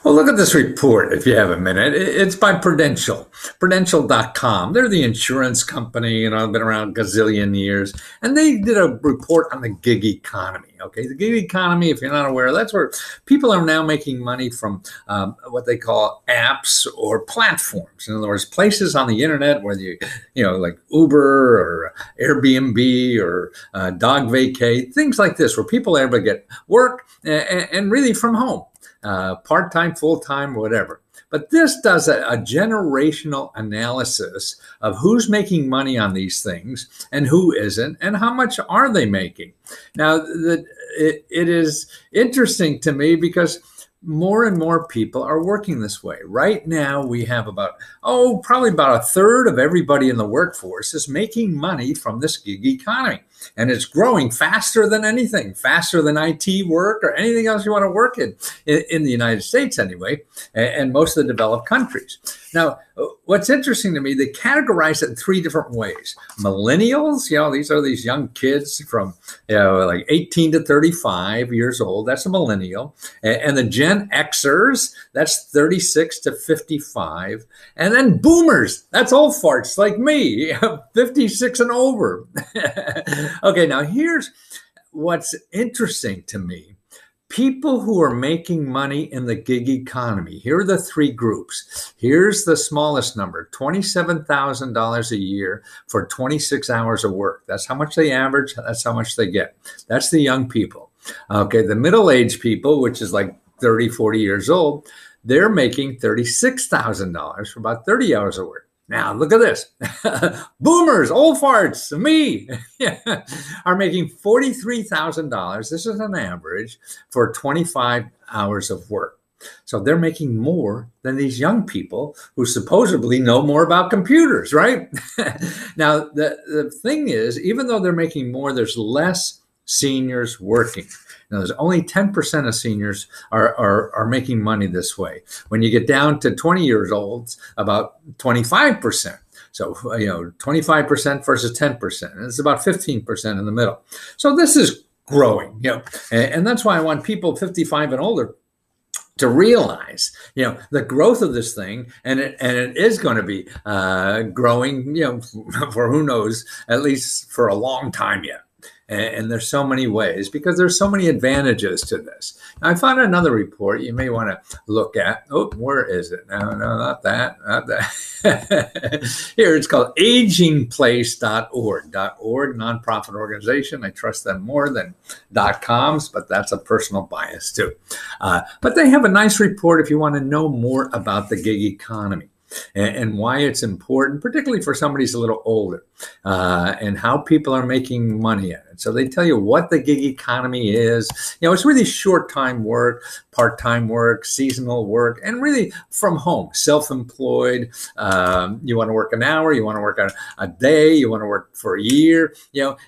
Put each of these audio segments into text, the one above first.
Well, look at this report if you have a minute. It's by Prudential, Prudential.com. They're the insurance company, I've been around a gazillion years. And they did a report on the gig economy. Okay, the gig economy, if you're not aware, that's where people are now making money from what they call apps or platforms. In other words, places on the internet where like Uber or Airbnb or Dog Vacay, things like this, where people are able to get work and really from home. Part-time, full-time, whatever. But this does a generational analysis of who's making money on these things and who isn't, and how much are they making. Now, it is interesting to me because more and more people are working this way. Right now, we have probably about a third of everybody in the workforce is making money from this gig economy. And it's growing faster than anything, faster than IT work or anything else you want to work in the United States anyway, and most of the developed countries. Now, what's interesting to me, they categorize it in three different ways. Millennials, these young kids from like 18 to 35 years old. That's a millennial. And the Gen Xers, that's 36 to 55. And then boomers, that's old farts like me, 56 and over. Okay, now here's what's interesting to me. People who are making money in the gig economy, here are the three groups. Here's the smallest number, $27,000 a year for 26 hours of work. That's how much they average. That's how much they get. That's the young people. Okay, the middle-aged people, which is like 30, 40 years old, they're making $36,000 for about 30 hours of work. Now, look at this. Boomers, old farts, me, are making $43,000. This is an average for 25 hours of work. So they're making more than these young people who supposedly know more about computers, right? Now, the thing is, even though they're making more, there's less seniors working. Now, there's only 10% of seniors are making money this way. When you get down to 20 years old, about 25%. So, 25% versus 10%. And it's about 15% in the middle. So this is growing, and that's why I want people 55 and older to realize, the growth of this thing, and it is going to be growing, for who knows, at least for a long time yet. And there's so many ways because there's so many advantages to this. Now, I found another report you may want to look at. Oh, where is it? No, not that. Here, it's called agingplace.org. .org, nonprofit organization. I trust them more than .coms, but that's a personal bias too. But they have a nice report if you want to know more about the gig economy. And why it's important, particularly for somebody who's a little older, and how people are making money at it. So they tell you what the gig economy is. It's really short-time work, part-time work, seasonal work, and really from home, self-employed. You want to work an hour, you want to work a day, you want to work for a year,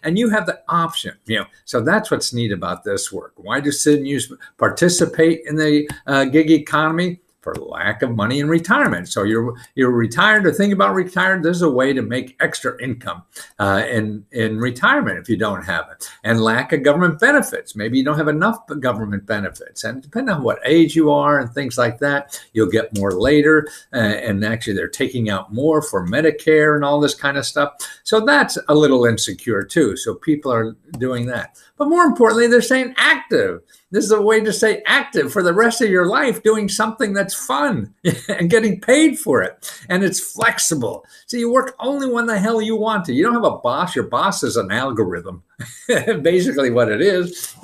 and you have the option, So that's what's neat about this work. Why do seniors participate in the gig economy? For lack of money in retirement. So you're retired or thinking about retired, there's a way to make extra income in retirement if you don't have it. And lack of government benefits. Maybe you don't have enough government benefits. And depending on what age you are and things like that, you'll get more later. And actually they're taking out more for Medicare and all this kind of stuff. So that's a little insecure too. So people are doing that. But more importantly, they're staying active. This is a way to stay active for the rest of your life, doing something that's fun and getting paid for it. And it's flexible. So you work only when the hell you want to. You don't have a boss. Your boss is an algorithm, basically what it is.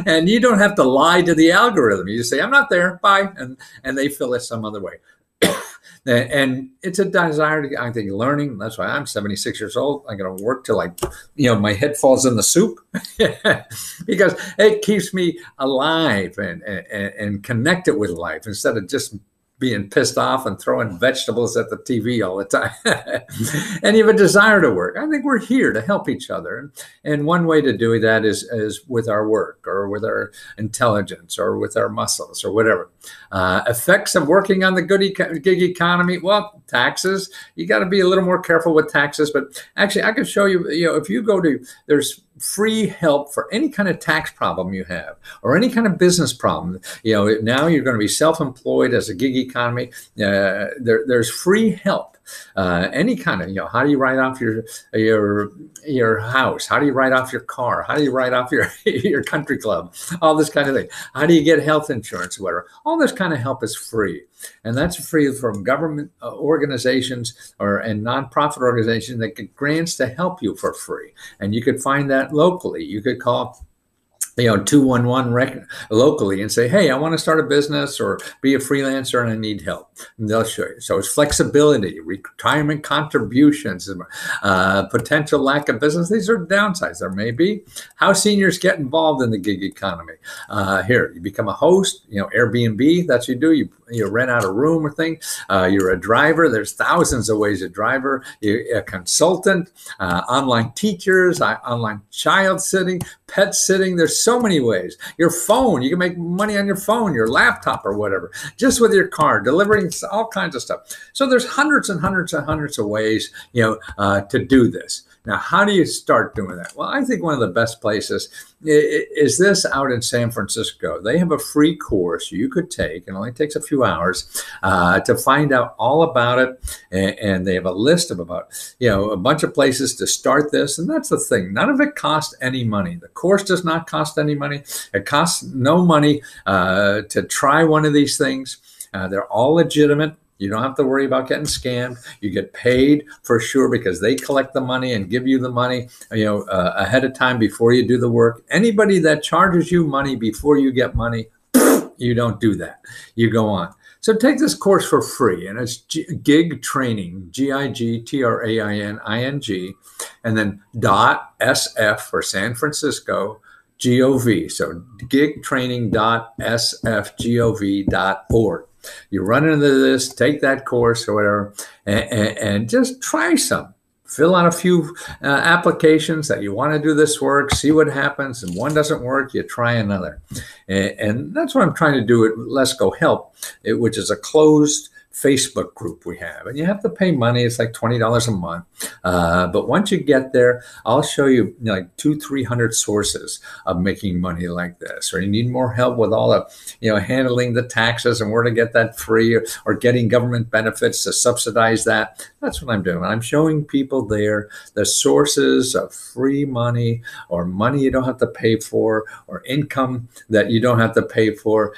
And you don't have to lie to the algorithm. You just say, I'm not there, bye. And they fill it some other way. And it's a desire to, I think, learning. That's why I'm 76 years old. I'm going to work till my head falls in the soup because it keeps me alive and connected with life instead of just being pissed off and throwing vegetables at the TV all the time. And you have a desire to work. I think we're here to help each other. And one way to do that is with our work or with our intelligence or with our muscles or whatever. Effects of working on the gig economy. Well, taxes. You got to be a little more careful with taxes. But actually, I can show you, if you go to, there's free help for any kind of tax problem you have or any kind of business problem. Now you're going to be self-employed as a gig economy. There's free help. Any kind of, how do you write off your house? How do you write off your car? How do you write off your country club? All this kind of thing. How do you get health insurance, whatever? All this kind of help is free. And that's free from government organizations and nonprofit organizations that get grants to help you for free. And you could find that locally. You could call 211 locally and say, hey, I want to start a business or be a freelancer and I need help. And they'll show you. So it's flexibility, retirement contributions, potential lack of business. These are downsides. There may be. How seniors get involved in the gig economy. Here, you become a host, Airbnb, that's what you do. You rent out a room or thing. You're a driver. There's thousands of ways to driver. You're a consultant, online teachers, online child sitting, pet sitting. There's so many ways. Your phone, you can make money on your phone, your laptop or whatever, just with your car, delivering all kinds of stuff. So there's hundreds and hundreds and hundreds of ways, to do this. Now, how do you start doing that? Well, I think one of the best places is this out in San Francisco. They have a free course you could take. It only takes a few hours to find out all about it. And they have a list of about, a bunch of places to start this. And that's the thing. None of it costs any money. The course does not cost any money. It costs no money to try one of these things. They're all legitimate. You don't have to worry about getting scammed. You get paid for sure because they collect the money and give you the money, ahead of time before you do the work. Anybody that charges you money before you get money, you don't do that. You go on. So take this course for free, and it's gig training, GIGTRAINING, and then .sf for San Francisco, GOV. So gigtraining.sfgov.org. You run into this, take that course or whatever, and just try some. Fill out a few applications that you want to do this work, see what happens. And one doesn't work, you try another. And that's what I'm trying to do at Lesko Help, which is a closed Facebook group we have. And you have to pay money. It's like $20 a month. But once you get there, I'll show you like 200-300 sources of making money like this. Or you need more help with all the, handling the taxes and where to get that free or getting government benefits to subsidize that. That's what I'm doing. I'm showing people there the sources of free money or money you don't have to pay for or income that you don't have to pay for.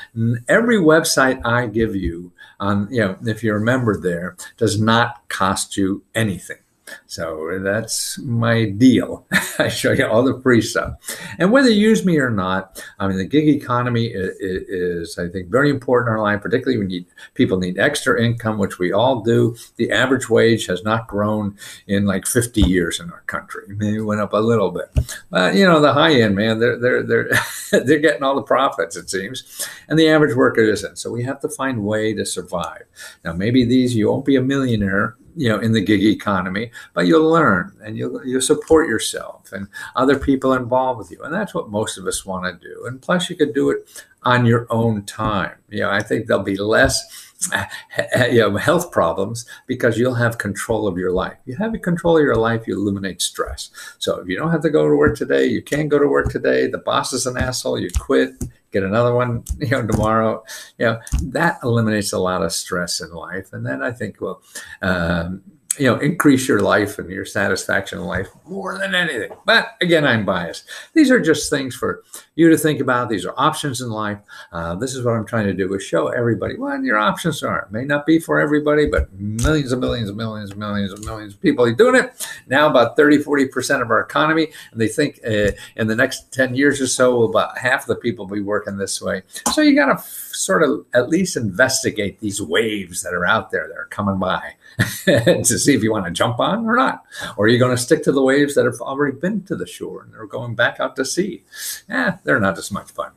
Every website I give you on, if you're a member there, does not cost you anything. So that's my deal. I show you all the free stuff. And whether you use me or not, the gig economy is, I think, very important in our life, particularly when people need extra income, which we all do. The average wage has not grown in like 50 years in our country. Maybe it went up a little bit. But, the high end, man, they're getting all the profits, it seems. And the average worker isn't. So we have to find a way to survive. Now, maybe you won't be a millionaire, in the gig economy, but you'll learn and you'll support yourself and other people involved with you. And that's what most of us want to do. And plus you could do it on your own time. I think there'll be less health problems because you'll have control of your life. You have control of your life, you eliminate stress. So if you don't have to go to work today, you can't go to work today, the boss is an asshole, you quit, get another one, tomorrow. That eliminates a lot of stress in life. And then I think will, increase your life and your satisfaction in life more than anything. But again, I'm biased. These are just things for you to think about. These are options in life. This is what I'm trying to do, is show everybody what your options are. It may not be for everybody, but millions and millions and millions and millions and millions of people are doing it. Now about 30-40% of our economy. And they think in the next 10 years or so, about half the people will be working this way. So you got to sort of at least investigate these waves that are out there that are coming by to see if you want to jump on or not. Or are you going to stick to the waves that have already been to the shore and they're going back out to sea? They're not as much fun.